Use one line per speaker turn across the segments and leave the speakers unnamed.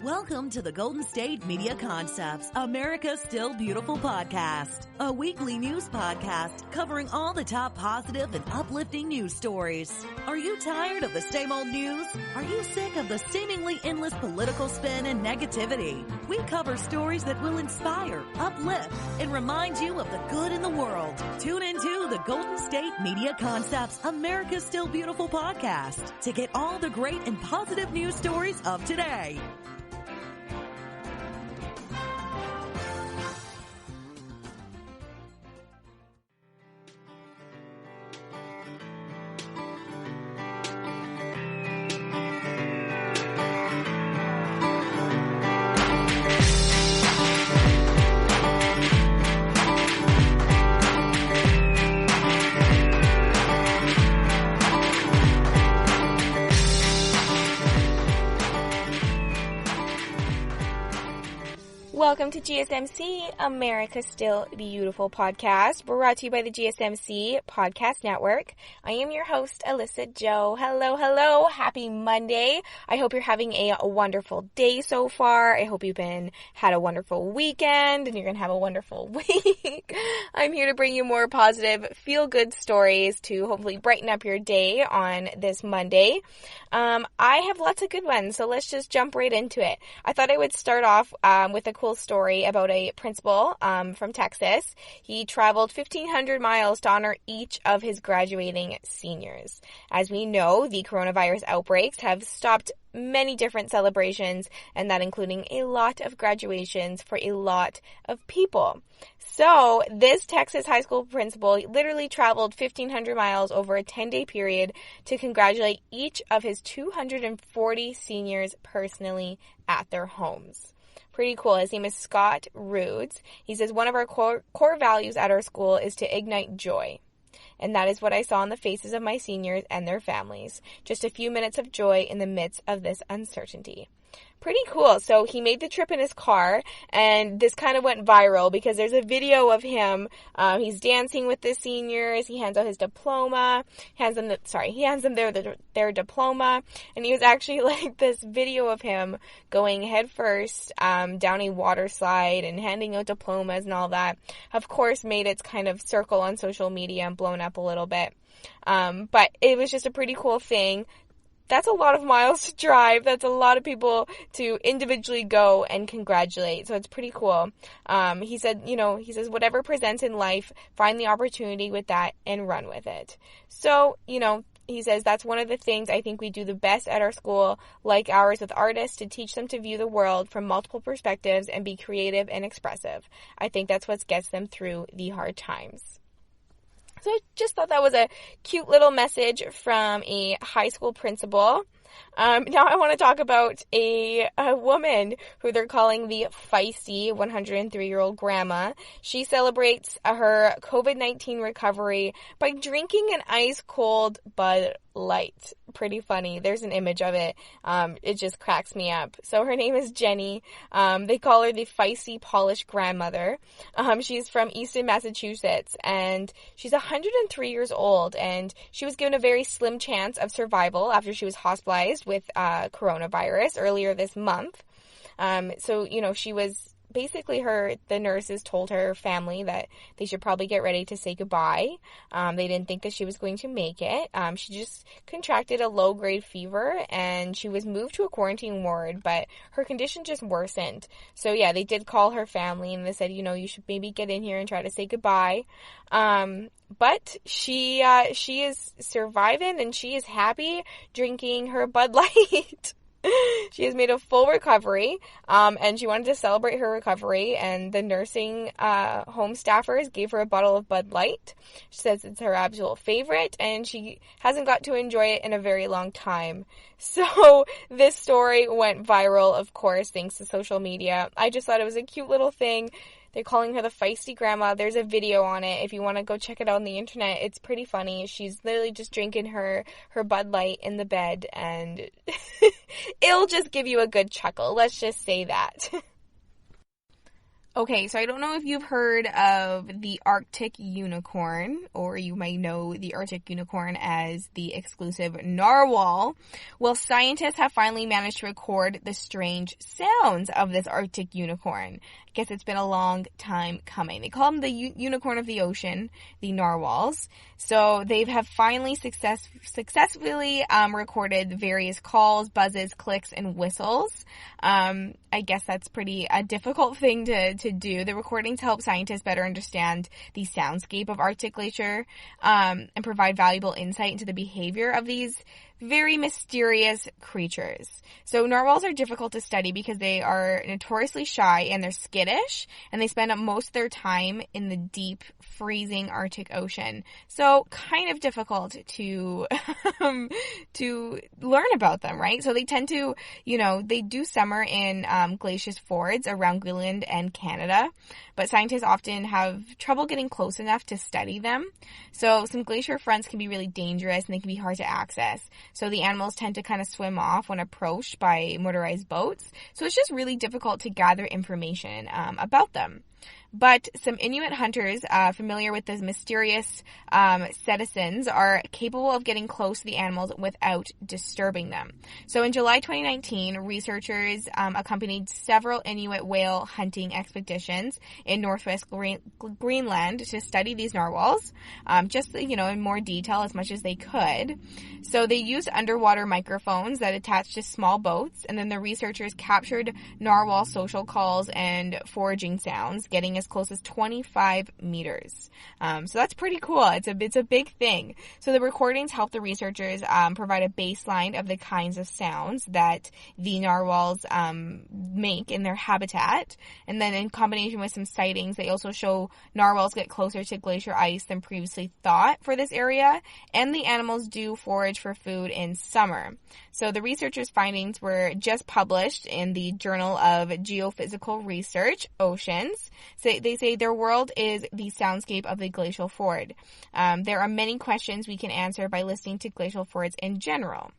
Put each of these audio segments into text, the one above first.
Welcome to the Golden State Media Concepts, America's Still Beautiful podcast, a weekly news podcast covering all the top positive and uplifting news stories. Are you tired of the same old news? Are you sick of the seemingly endless political spin and negativity? We cover stories that will inspire, uplift, and remind you of the good in the world. Tune into the Golden State Media Concepts, America's Still Beautiful podcast to get all the great and positive news stories of today.
Welcome to GSMC, America's Still Beautiful podcast, brought to you by the GSMC Podcast Network. I am your host, Alyssa Jo. Hello. Happy Monday. I hope you're having a wonderful day so far. I hope you've had a wonderful weekend and you're going to have a wonderful week. I'm here to bring you more positive, feel-good stories to hopefully brighten up your day on this Monday. I have lots of good ones, so let's just jump right into it. I thought I would start off with a cool story about a principal from Texas. He traveled 1,500 miles to honor each of his graduating seniors. As we know, the coronavirus outbreaks have stopped many different celebrations, and that including a lot of graduations for a lot of people. So this Texas high school principal literally traveled 1,500 miles over a 10-day period to congratulate each of his 240 seniors personally at their homes. Pretty cool. His name is Scott Roods. He says, one of our core values at our school is to ignite joy. And that is what I saw on the faces of my seniors and their families. Just a few minutes of joy in the midst of this uncertainty. Pretty cool. So he made the trip in his car, and this kind of went viral because there's a video of him. He's dancing with the seniors. He hands out his diploma. He hands them their diploma, and he was actually like this video of him going headfirst down a water slide and handing out diplomas and all that. Of course, made its kind of circle on social media and blown up a little bit. But it was just a pretty cool thing. That's a lot of miles to drive. That's a lot of people to individually go and congratulate. So it's pretty cool. He says, whatever presents in life, find the opportunity with that and run with it. So, he says that's one of the things I think we do the best at our school, like ours with artists, to teach them to view the world from multiple perspectives and be creative and expressive. I think that's what gets them through the hard times. So I just thought that was a cute little message from a high school principal. Now I want to talk about a woman who they're calling the feisty 103-year-old grandma. She celebrates her COVID-19 recovery by drinking an ice-cold Bud Light. Pretty funny. There's an image of it. It just cracks me up. So her name is Jenny. They call her the feisty polished grandmother. She's from Easton, Massachusetts, and she's 103 years old, and she was given a very slim chance of survival after she was hospitalized with coronavirus earlier this month. She was basically the nurses told her family that they should probably get ready to say goodbye. They didn't think that she was going to make it. She just contracted a low-grade fever, and she was moved to a quarantine ward, but her condition just worsened. So, yeah, they did call her family, and they said, you should maybe get in here and try to say goodbye. But she is surviving, and she is happy drinking her Bud Light. She has made a full recovery, and she wanted to celebrate her recovery, and the nursing home staffers gave her a bottle of Bud Light. She says it's her absolute favorite, and she hasn't got to enjoy it in a very long time. So this story went viral, of course, thanks to social media. I just thought it was a cute little thing. They're calling her the feisty grandma. There's a video on it. If you want to go check it out on the internet, it's pretty funny. She's literally just drinking her Bud Light in the bed, and it'll just give you a good chuckle. Let's just say that. Okay, so I don't know if you've heard of the Arctic unicorn, or you might know the Arctic unicorn as the exclusive narwhal. Well, scientists have finally managed to record the strange sounds of this Arctic unicorn. I guess it's been a long time coming. They call them the unicorn of the ocean, the narwhals. So they have finally successfully recorded various calls, buzzes, clicks, and whistles. I guess that's pretty a difficult thing to do. The recordings help scientists better understand the soundscape of Arctic glacier and provide valuable insight into the behavior of these very mysterious creatures. So narwhals are difficult to study because they are notoriously shy and they're skittish, and they spend most of their time in the deep, freezing Arctic Ocean. So kind of difficult to to learn about them, right? So they tend to, they do summer in glacious fjords around Greenland and Canada, but scientists often have trouble getting close enough to study them. So some glacier fronts can be really dangerous and they can be hard to access. So the animals tend to kind of swim off when approached by motorized boats. So it's just really difficult to gather information about them. But some Inuit hunters familiar with the mysterious cetaceans are capable of getting close to the animals without disturbing them. So in July 2019, researchers accompanied several Inuit whale hunting expeditions in northwest Greenland to study these narwhals, in more detail as much as they could. So they used underwater microphones that attached to small boats, and then the researchers captured narwhal social calls and foraging sounds, getting as close as 25 meters. So that's pretty cool. It's a big thing. So the recordings help the researchers provide a baseline of the kinds of sounds that the narwhals make in their habitat. And then in combination with some sightings, they also show narwhals get closer to glacier ice than previously thought for this area, and the animals do forage for food in summer. So the researchers' findings were just published in the Journal of Geophysical Research, Oceans. So they say their world is the soundscape of the glacial fjord. There are many questions we can answer by listening to glacial fjords in general.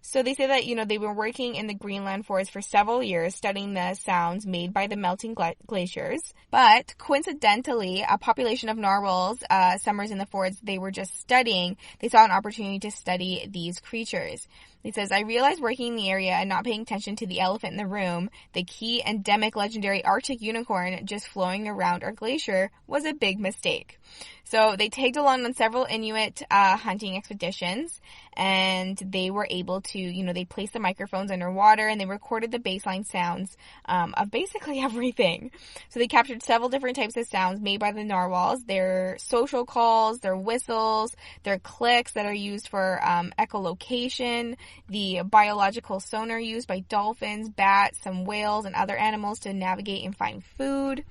So they say that, they were working in the Greenland forest for several years, studying the sounds made by the melting glaciers. But coincidentally, a population of narwhals, summers in the forest they were just studying, they saw an opportunity to study these creatures. He says, I realized working in the area and not paying attention to the elephant in the room, the key endemic legendary Arctic unicorn just flowing around our glacier, was a big mistake. So they tagged along on several Inuit hunting expeditions, and they were able to, they placed the microphones underwater and they recorded the baseline sounds of basically everything. So they captured several different types of sounds made by the narwhals, their social calls, their whistles, their clicks that are used for echolocation, the biological sonar used by dolphins, bats, some whales, and other animals to navigate and find food.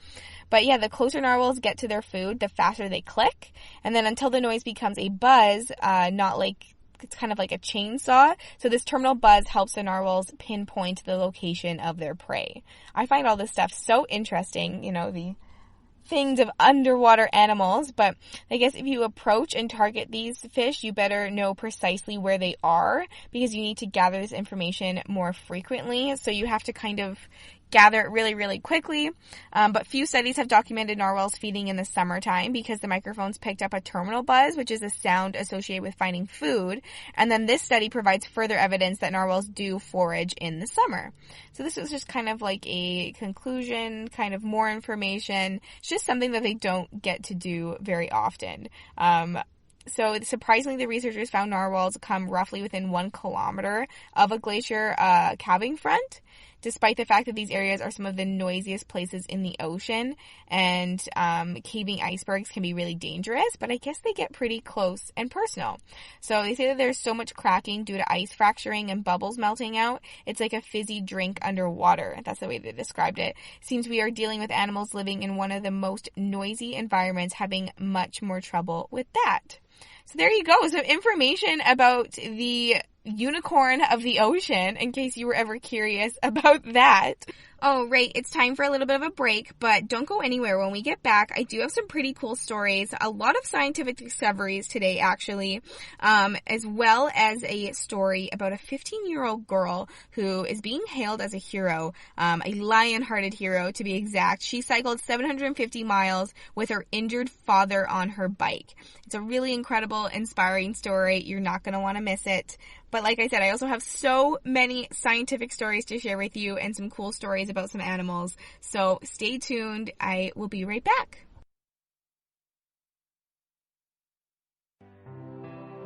But yeah, the closer narwhals get to their food, the faster they click. And then until the noise becomes a buzz, it's kind of like a chainsaw. So this terminal buzz helps the narwhals pinpoint the location of their prey. I find all this stuff so interesting, the things of underwater animals, but I guess if you approach and target these fish, you better know precisely where they are, because you need to gather this information more frequently. So you have to kind of gather it really, really quickly. But few studies have documented narwhals feeding in the summertime because the microphones picked up a terminal buzz, which is a sound associated with finding food. And then this study provides further evidence that narwhals do forage in the summer. So this was just kind of like a conclusion, kind of more information. It's just something that they don't get to do very often. So surprisingly, the researchers found narwhals come roughly within 1 kilometer of a glacier calving front, despite the fact that these areas are some of the noisiest places in the ocean, and caving icebergs can be really dangerous, but I guess they get pretty close and personal. So they say that there's so much cracking due to ice fracturing and bubbles melting out. It's like a fizzy drink underwater. That's the way they described it. Seems we are dealing with animals living in one of the most noisy environments, having much more trouble with that. So there you go. Some information about the unicorn of the ocean, in case you were ever curious about that. Oh, right. It's time for a little bit of a break, but don't go anywhere. When we get back, I do have some pretty cool stories, a lot of scientific discoveries today, actually, as well as a story about a 15-year-old girl who is being hailed as a hero, a lion-hearted hero to be exact. She cycled 750 miles with her injured father on her bike. It's a really incredible, inspiring story. You're not going to want to miss it. But like I said, I also have so many scientific stories to share with you and some cool stories about some animals. So stay tuned. I will be right back.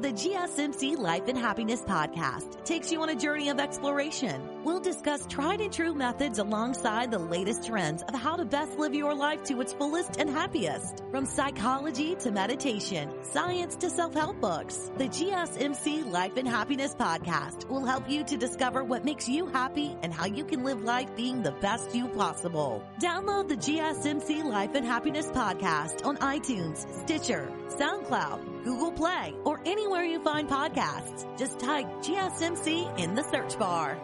The GSMC Life and Happiness podcast takes you on a journey of exploration. We'll discuss tried and true methods alongside the latest trends of how to best live your life to its fullest and happiest. From psychology to meditation, science to self-help books, the GSMC Life and Happiness podcast will help you to discover what makes you happy and how you can live life being the best you possible. Download the GSMC Life and Happiness podcast on iTunes, Stitcher, SoundCloud, Google Play, or anywhere you find podcasts. Just type GSMC in the search bar.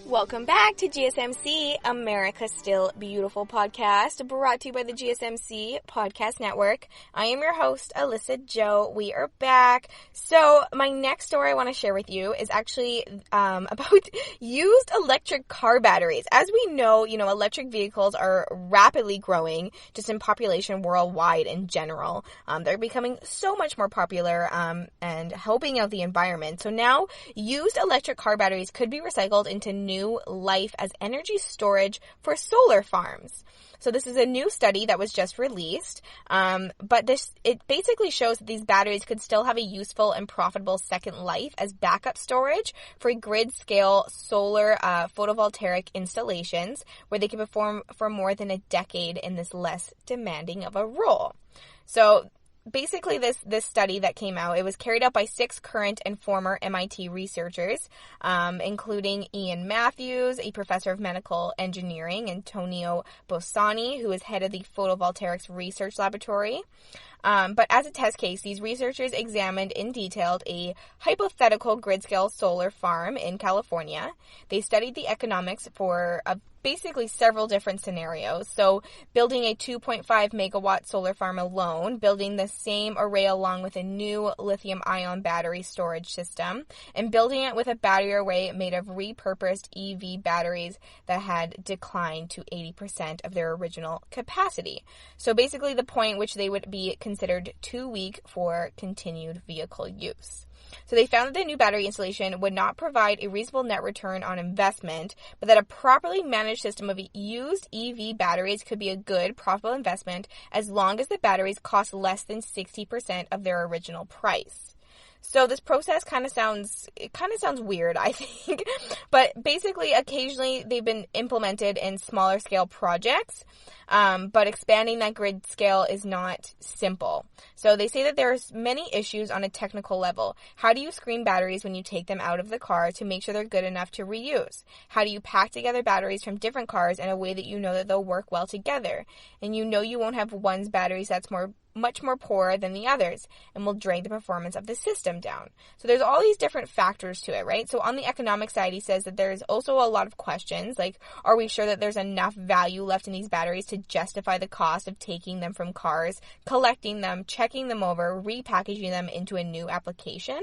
Welcome back to GSMC, America's Still Beautiful podcast, brought to you by the GSMC Podcast Network. I am your host, Alyssa Jo. We are back. So my next story I want to share with you is actually about used electric car batteries. As we know, electric vehicles are rapidly growing just in population worldwide in general. They're becoming so much more popular and helping out the environment. So now used electric car batteries could be recycled into new life as energy storage for solar farms. So this is a new study that was just released, but it basically shows that these batteries could still have a useful and profitable second life as backup storage for grid-scale solar photovoltaic installations where they can perform for more than a decade in this less demanding of a role. So basically, this study that came out, it was carried out by 6 current and former MIT researchers, including Ian Matthews, a professor of medical engineering, Antonio Bossani, who is head of the Photovoltaics Research Laboratory. But as a test case, these researchers examined in detail a hypothetical grid-scale solar farm in California. They studied the economics for basically several different scenarios. So building a 2.5 megawatt solar farm alone, building the same array along with a new lithium-ion battery storage system, and building it with a battery array made of repurposed EV batteries that had declined to 80% of their original capacity. So basically the point which they would be considered too weak for continued vehicle use. So they found that the new battery installation would not provide a reasonable net return on investment, but that a properly managed system of used EV batteries could be a good, profitable investment as long as the batteries cost less than 60% of their original price. So this process kind of sounds weird, I think, but basically occasionally they've been implemented in smaller scale projects, but expanding that grid scale is not simple. So they say that there's many issues on a technical level. How do you screen batteries when you take them out of the car to make sure they're good enough to reuse? How do you pack together batteries from different cars in a way that you know that they'll work well together? And you won't have one's batteries that's much more poor than the others and will drain the performance of the system down. So there's all these different factors to it, right? So on the economic side, he says that there's also a lot of questions, like, are we sure that there's enough value left in these batteries to justify the cost of taking them from cars, collecting them, checking them over, repackaging them into a new application?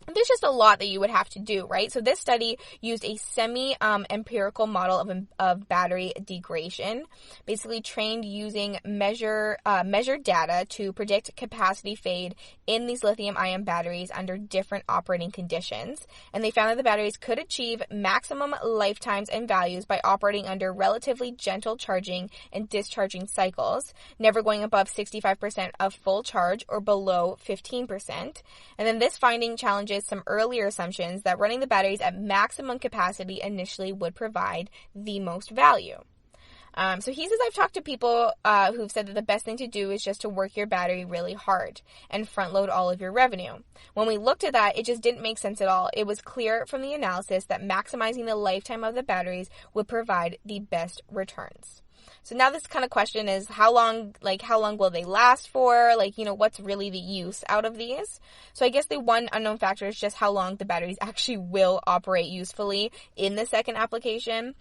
There's just a lot that you would have to do, right? So this study used a semi-empirical model of battery degradation, basically trained using measured data to predict capacity fade in these lithium-ion batteries under different operating conditions. And they found that the batteries could achieve maximum lifetimes and values by operating under relatively gentle charging and discharging cycles, never going above 65% of full charge or below 15%. And then this finding challenges some earlier assumptions that running the batteries at maximum capacity initially would provide the most value. So he says, I've talked to people who've said that the best thing to do is just to work your battery really hard and front load all of your revenue. When we looked at that, it just didn't make sense at all. It was clear from the analysis that maximizing the lifetime of the batteries would provide the best returns. So now this kind of question is how long will they last for? What's really the use out of these? So I guess the one unknown factor is just how long the batteries actually will operate usefully in the second application.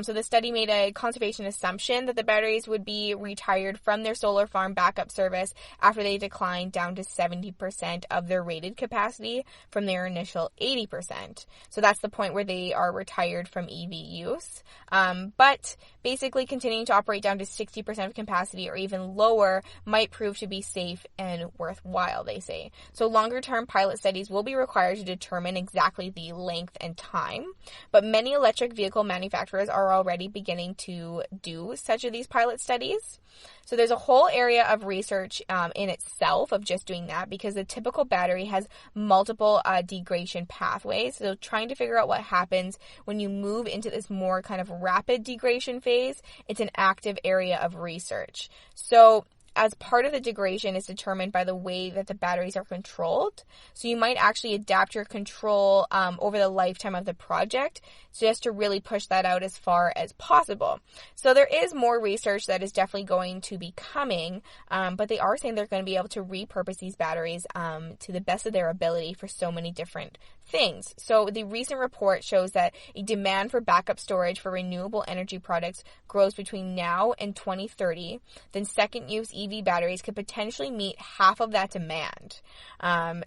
So the study made a conservation assumption that the batteries would be retired from their solar farm backup service after they declined down to 70% of their rated capacity from their initial 80%. So that's the point where they are retired from EV use. But basically continuing to operate down to 60% of capacity or even lower might prove to be safe and worthwhile, they say. So longer term pilot studies will be required to determine exactly the length and time, but many electric vehicle manufacturers are already beginning to do such of these pilot studies. So there's a whole area of research in itself of just doing that, because the typical battery has multiple degradation pathways. So trying to figure out what happens when you move into this more kind of rapid degradation phase, it's an active area of research. So as part of the degradation is determined by the way that the batteries are controlled. So you might actually adapt your control over the lifetime of the project just to really push that out as far as possible. So there is more research that is definitely going to be coming, but they are saying they're going to be able to repurpose these batteries to the best of their ability for so many different things. So the recent report shows that a demand for backup storage for renewable energy products grows between now and 2030. Then second use EV batteries could potentially meet half of that demand.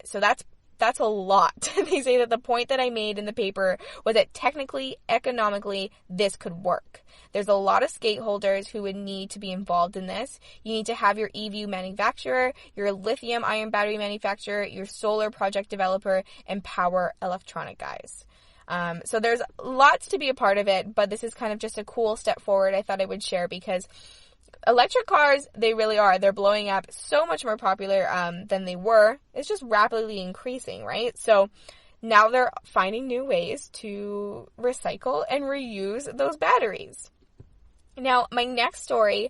So that's a lot. They say that the point that I made in the paper was that technically, economically, this could work. There's a lot of stakeholders who would need to be involved in this. You need to have your EV manufacturer, your lithium-ion battery manufacturer, your solar project developer, and power electronic guys. So there's lots to be a part of it, but this is kind of just a cool step forward I thought I would share, because electric cars, they really are. They're blowing up, so much more popular than they were. It's just rapidly increasing, right? So now they're finding new ways to recycle and reuse those batteries. Now, my next story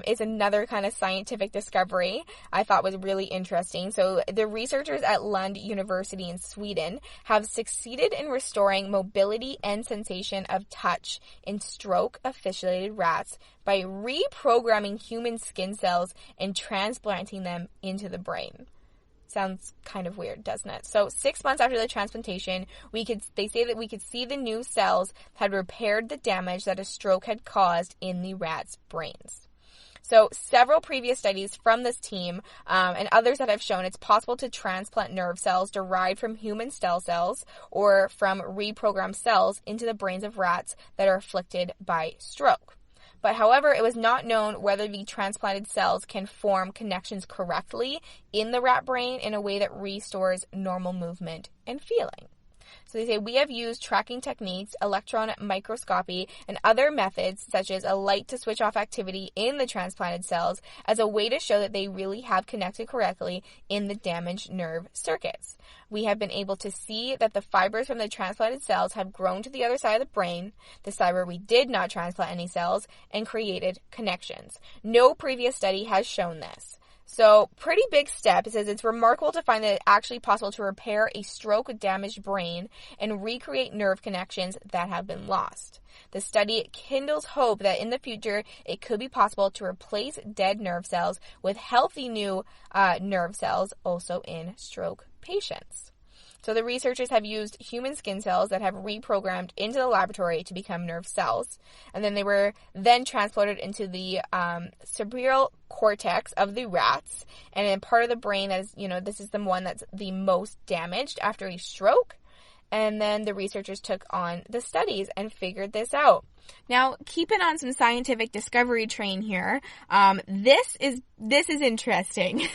is another kind of scientific discovery I thought was really interesting. So the researchers at Lund University in Sweden have succeeded in restoring mobility and sensation of touch in stroke-affiliated rats by reprogramming human skin cells and transplanting them into the brain. Sounds kind of weird, doesn't it? So 6 months after the transplantation, they say that we could see the new cells had repaired the damage that a stroke had caused in the rats' brains. So several previous studies from this team and others that have shown it's possible to transplant nerve cells derived from human stem cells or from reprogrammed cells into the brains of rats that are afflicted by stroke. But however, it was not known whether the transplanted cells can form connections correctly in the rat brain in a way that restores normal movement and feeling. So they say, we have used tracking techniques, electron microscopy, and other methods such as a light to switch off activity in the transplanted cells as a way to show that they really have connected correctly in the damaged nerve circuits. We have been able to see that the fibers from the transplanted cells have grown to the other side of the brain, the side where we did not transplant any cells, and created connections. No previous study has shown this. So, pretty big step. It says it's remarkable to find that it's actually possible to repair a stroke-damaged brain and recreate nerve connections that have been lost. The study kindles hope that in the future it could be possible to replace dead nerve cells with healthy new nerve cells also in stroke patients. So the researchers have used human skin cells that have reprogrammed into the laboratory to become nerve cells. And then they were then transported into the cerebral cortex of the rats. And in part of the brain that is, this is the one that's the most damaged after a stroke. And then the researchers took on the studies and figured this out. Now, keeping on some scientific discovery train here, this is interesting.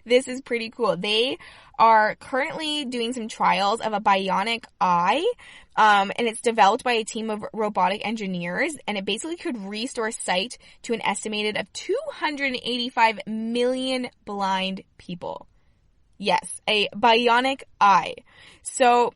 This is pretty cool. They are currently doing some trials of a bionic eye, and it's developed by a team of robotic engineers, and it basically could restore sight to an estimated of 285 million blind people. Yes, a bionic eye. So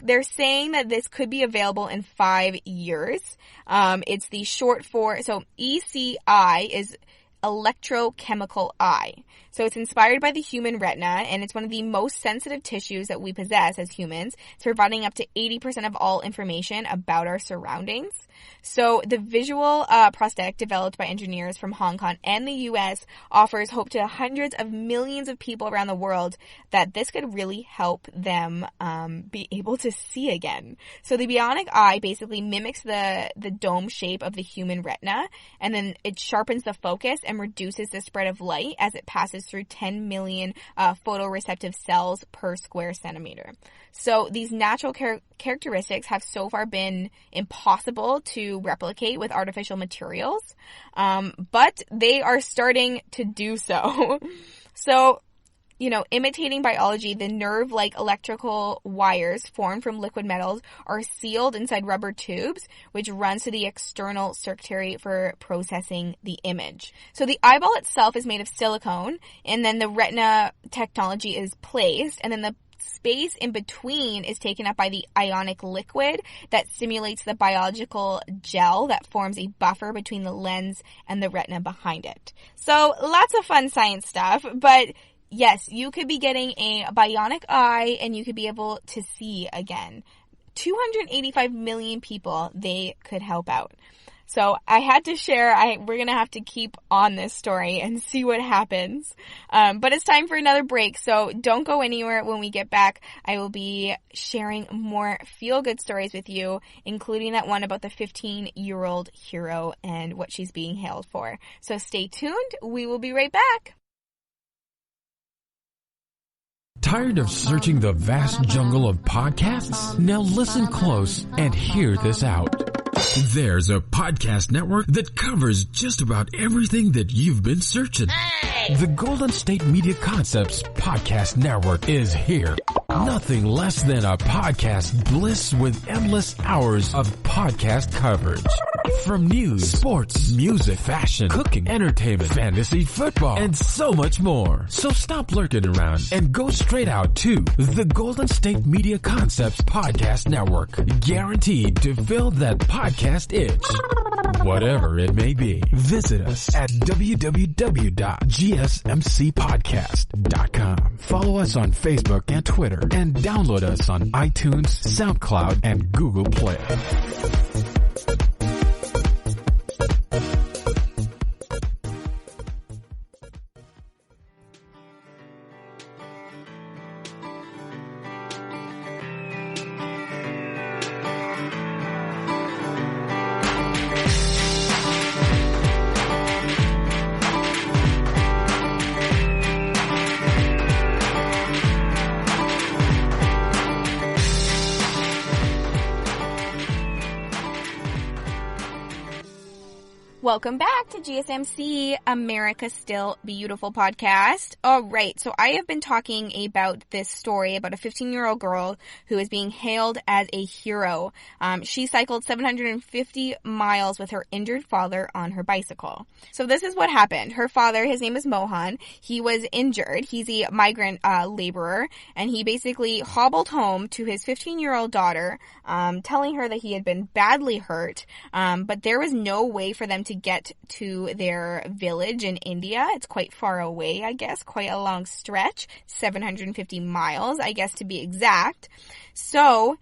they're saying that this could be available in 5 years. It's the short for, so ECI is electrochemical eye. So it's inspired by the human retina, and it's one of the most sensitive tissues that we possess as humans. It's providing up to 80% of all information about our surroundings. So the visual prosthetic developed by engineers from Hong Kong and the US offers hope to hundreds of millions of people around the world that this could really help them be able to see again. So the bionic eye basically mimics the dome shape of the human retina, and then it sharpens the focus and reduces the spread of light as it passes through 10 million photoreceptive cells per square centimeter. So these natural characteristics have so far been impossible to replicate with artificial materials, but they are starting to do so. So, imitating biology, the nerve-like electrical wires formed from liquid metals are sealed inside rubber tubes, which runs to the external circuitry for processing the image. So the eyeball itself is made of silicone, and then the retina technology is placed, and then the space in between is taken up by the ionic liquid that simulates the biological gel that forms a buffer between the lens and the retina behind it. So lots of fun science stuff, but yes, you could be getting a bionic eye and you could be able to see again. 285 million people they could help out. So I had to share, we're going to have to keep on this story and see what happens. But it's time for another break, so don't go anywhere. When we get back, I will be sharing more feel-good stories with you, including that one about the 15-year-old hero and what she's being hailed for. So stay tuned. We will be right back.
Tired of searching the vast jungle of podcasts? Now listen close and hear this out. There's a podcast network that covers just about everything that you've been searching. Hey! The Golden State Media Concepts Podcast Network is here. Nothing less than a podcast bliss with endless hours of podcast coverage. From news, sports, music, fashion, cooking, entertainment, fantasy, football, and so much more. So stop lurking around and go straight out to the Golden State Media Concepts Podcast Network. Guaranteed to fill that podcast itch. Whatever it may be. Visit us at www.gsmcpodcast.com. Follow us on Facebook and Twitter, and download us on iTunes, SoundCloud, and Google Play.
Welcome back to GSMC, America's Still Beautiful podcast. All right, so I have been talking about this story about a 15-year-old girl who is being hailed as a hero. She cycled 750 miles with her injured father on her bicycle. So this is what happened. Her father, his name is Mohan, he was injured. He's a migrant laborer, and he basically hobbled home to his 15-year-old daughter, telling her that he had been badly hurt, but there was no way for them to get to their village in India. It's quite far away, I guess, quite a long stretch, 750 miles, I guess, to be exact. So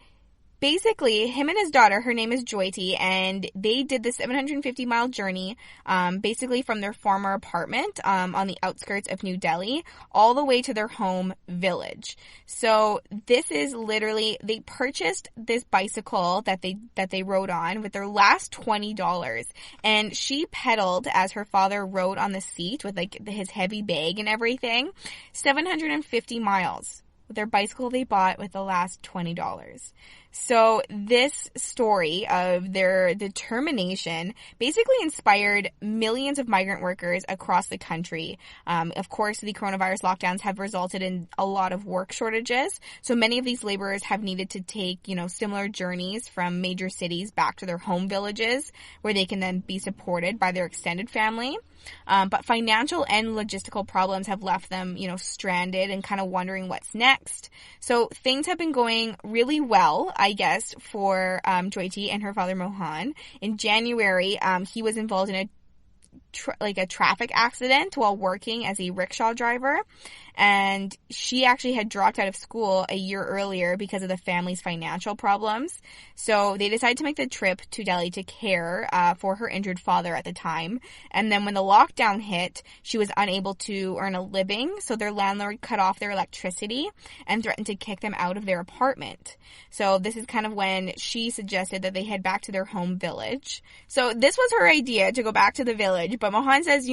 basically, him and his daughter, her name is Jyoti, and they did the 750-mile journey, basically from their former apartment on the outskirts of New Delhi all the way to their home village. So this is literally, they purchased this bicycle that they rode on with their last $20, and she pedaled as her father rode on the seat with his heavy bag and everything, 750 miles. With their bicycle they bought with the last $20. So this story of their determination basically inspired millions of migrant workers across the country. Of course, the coronavirus lockdowns have resulted in a lot of work shortages. So many of these laborers have needed to take, similar journeys from major cities back to their home villages where they can then be supported by their extended family. But financial and logistical problems have left them, stranded and kind of wondering what's next. So things have been going really well, I guess, for Jyoti and her father Mohan. In January, he was involved in a traffic accident while working as a rickshaw driver, and she actually had dropped out of school a year earlier because of the family's financial problems. So they decided to make the trip to Delhi to care for her injured father at the time. And then when the lockdown hit, she was unable to earn a living, so their landlord cut off their electricity and threatened to kick them out of their apartment. So this is kind of when she suggested that they head back to their home village. So this was her idea, to go back to the village, but Mohan says,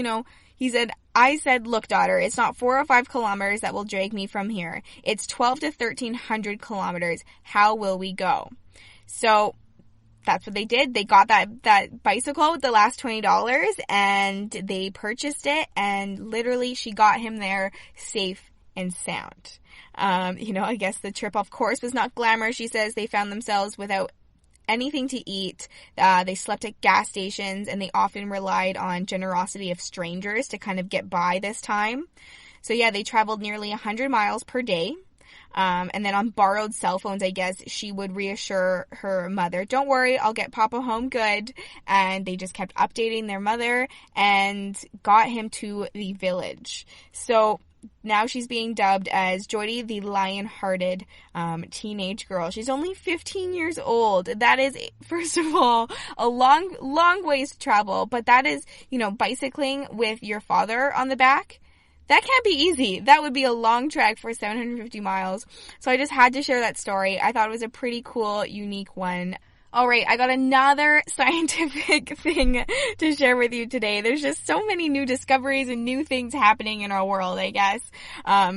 I said, look, daughter, it's not 4 or 5 kilometers that will drag me from here. It's 12 to 1,300 kilometers. How will we go? So that's what they did. They got that bicycle with the last $20 and they purchased it, and literally she got him there safe and sound. I guess the trip, of course, was not glamorous. She says they found themselves without anything to eat. They slept at gas stations, and they often relied on generosity of strangers to kind of get by this time. So yeah, they traveled nearly 100 miles per day. And then on borrowed cell phones, I guess, she would reassure her mother, don't worry, I'll get Papa home good. And they just kept updating their mother and got him to the village. So now she's being dubbed as Jyoti, the lion-hearted teenage girl. She's only 15 years old. That is, first of all, a long ways to travel. But that is, bicycling with your father on the back. That can't be easy. That would be a long trek for 750 miles. So I just had to share that story. I thought it was a pretty cool, unique one. All right, I got another scientific thing to share with you today. There's just so many new discoveries and new things happening in our world, I guess,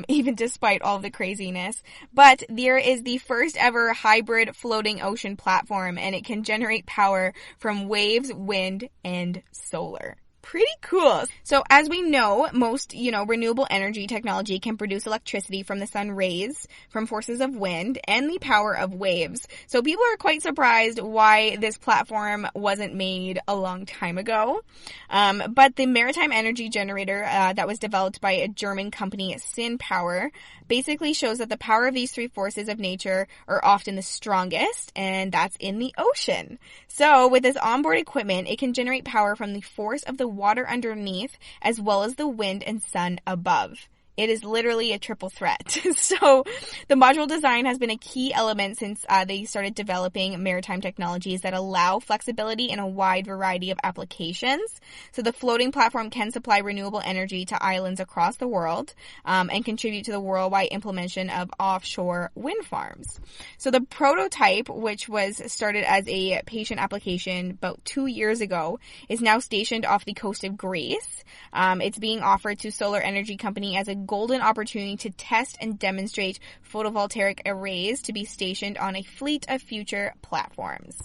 even despite all the craziness. But there is the first ever hybrid floating ocean platform, and it can generate power from waves, wind, and solar. Pretty cool. So as we know, most, renewable energy technology can produce electricity from the sun rays, from forces of wind, and the power of waves. So people are quite surprised why this platform wasn't made a long time ago. But the maritime energy generator that was developed by a German company, SinPower, basically shows that the power of these three forces of nature are often the strongest, and that's in the ocean. So with this onboard equipment, it can generate power from the force of the water underneath, as well as the wind and sun above. It is literally a triple threat. So the module design has been a key element since they started developing maritime technologies that allow flexibility in a wide variety of applications. So the floating platform can supply renewable energy to islands across the world and contribute to the worldwide implementation of offshore wind farms. So the prototype, which was started as a patient application about 2 years ago, is now stationed off the coast of Greece. It's being offered to solar energy company as a golden opportunity to test and demonstrate photovoltaic arrays to be stationed on a fleet of future platforms.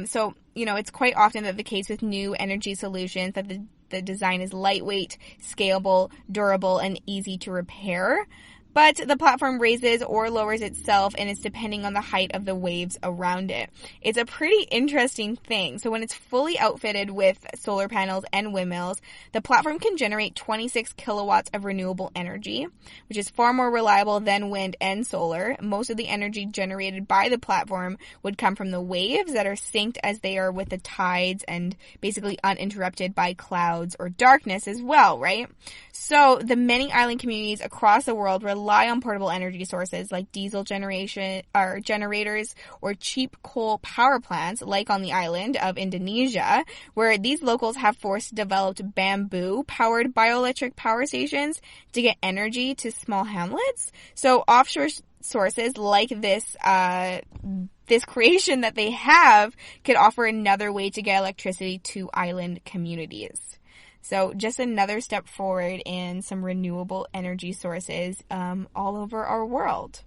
So, it's quite often that the case with new energy solutions that the design is lightweight, scalable, durable, and easy to repair. But the platform raises or lowers itself, and it's depending on the height of the waves around it. It's a pretty interesting thing. So when it's fully outfitted with solar panels and windmills, the platform can generate 26 kilowatts of renewable energy, which is far more reliable than wind and solar. Most of the energy generated by the platform would come from the waves that are synced as they are with the tides and basically uninterrupted by clouds or darkness as well, right? So the many island communities across the world rely on portable energy sources like diesel generators or cheap coal power plants, like on the island of Indonesia, where these locals have forced developed bamboo-powered bioelectric power stations to get energy to small hamlets. So offshore sources like this creation that they have could offer another way to get electricity to island communities. So just another step forward in some renewable energy sources all over our world.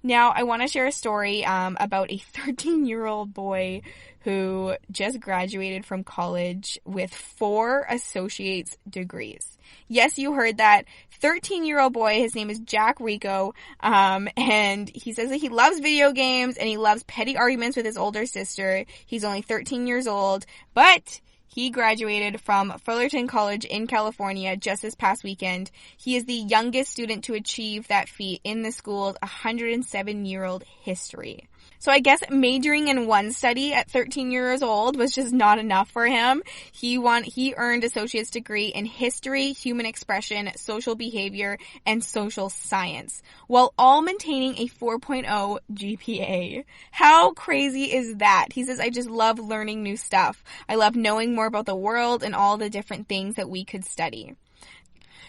Now, I want to share a story about a 13-year-old boy who just graduated from college with 4 associate's degrees. Yes, you heard that. 13-year-old boy, his name is Jack Rico, and he says that he loves video games and he loves petty arguments with his older sister. He's only 13 years old, but He graduated from Fullerton College in California just this past weekend. He is the youngest student to achieve that feat in the school's 107-year-old history. So I guess majoring in one study at 13 years old was just not enough for him. He earned associate's degree in history, human expression, social behavior, and social science, while all maintaining a 4.0 GPA. How crazy is that? He says, I just love learning new stuff. I love knowing more about the world and all the different things that we could study.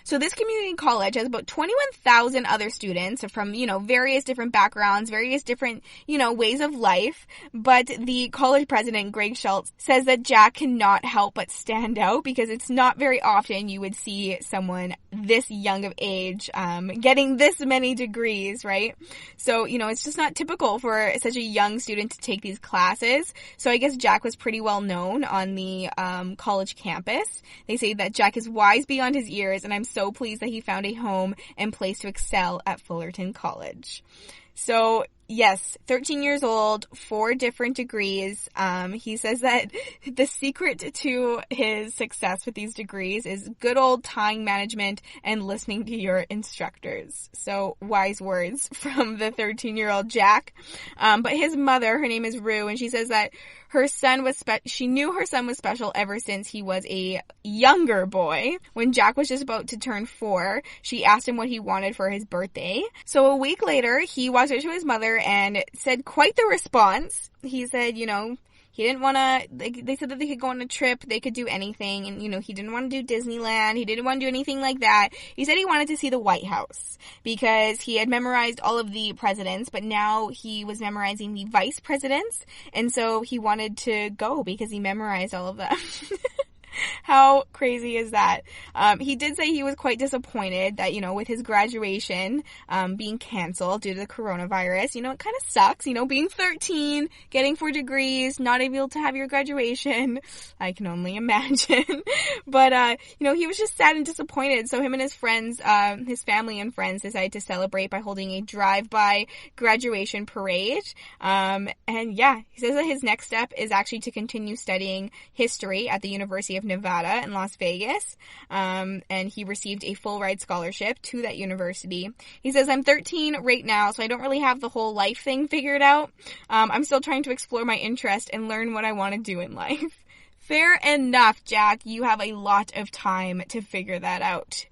So this community college has about 21,000 other students from, various different backgrounds, various different, ways of life. But the college president, Greg Schultz, says that Jack cannot help but stand out because it's not very often you would see someone this young of age, getting this many degrees, right? So, it's just not typical for such a young student to take these classes. So I guess Jack was pretty well known on the, college campus. They say that Jack is wise beyond his years, and I'm so pleased that he found a home and place to excel at Fullerton College. So, yes, 13 years old, 4 different degrees. He says that the secret to his success with these degrees is good old time management and listening to your instructors. So, wise words from the 13-year-old Jack. But his mother, her name is Rue, and she says that she knew her son was special ever since he was a younger boy. When Jack was just about to turn 4, she asked him what he wanted for his birthday. So a week later, he walked up to his mother and said quite the response. He said, he didn't want to, they said that they could go on a trip, they could do anything, and, he didn't want to do Disneyland, he didn't want to do anything like that. He said he wanted to see the White House, because he had memorized all of the presidents, but now he was memorizing the vice presidents, and so he wanted to go because he memorized all of them. How crazy is that? He did say he was quite disappointed that, with his graduation being canceled due to the coronavirus, it kind of sucks, being 13, getting 4 degrees, not able to have your graduation. I can only imagine. But, he was just sad and disappointed. So him and his friends, his family and friends decided to celebrate by holding a drive-by graduation parade. And yeah, he says that his next step is actually to continue studying history at the University of Nevada in Las Vegas, and he received a full ride scholarship to that university. He says, I'm 13 right now, so I don't really have the whole life thing figured out. I'm still trying to explore my interest and learn what I want to do in life. Fair enough, Jack. You have a lot of time to figure that out.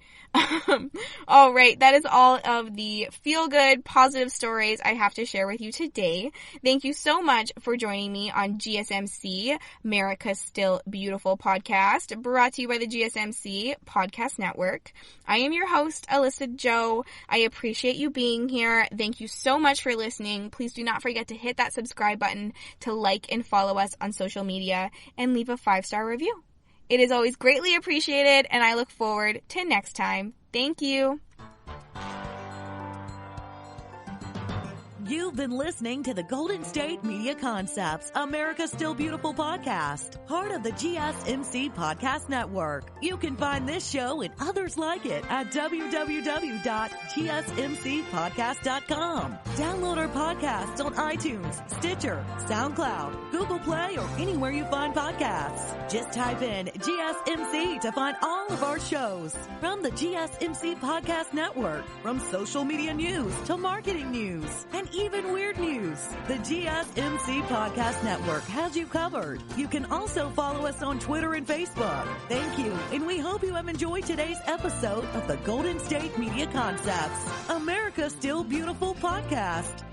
All right, that is all of the feel-good, positive stories I have to share with you today. Thank you so much for joining me on GSMC, America's Still Beautiful podcast, brought to you by the GSMC Podcast Network. I am your host, Alyssa Jo. I appreciate you being here. Thank you so much for listening. Please do not forget to hit that subscribe button to like and follow us on social media and leave a 5-star review. It is always greatly appreciated, and I look forward to next time. Thank you.
You've been listening to the Golden State Media Concepts, America's Still Beautiful podcast, part of the GSMC Podcast Network. You can find this show and others like it at www.gsmcpodcast.com. Download our podcasts on iTunes, Stitcher, SoundCloud, Google Play, or anywhere you find podcasts. Just type in GSMC to find all of our shows. From the GSMC Podcast Network, from social media news to marketing news, and even weird news, the GSMC Podcast Network has you covered. You can also follow us on Twitter and Facebook. Thank you, and we hope you have enjoyed today's episode of the Golden State Media Concepts, America's Still Beautiful podcast.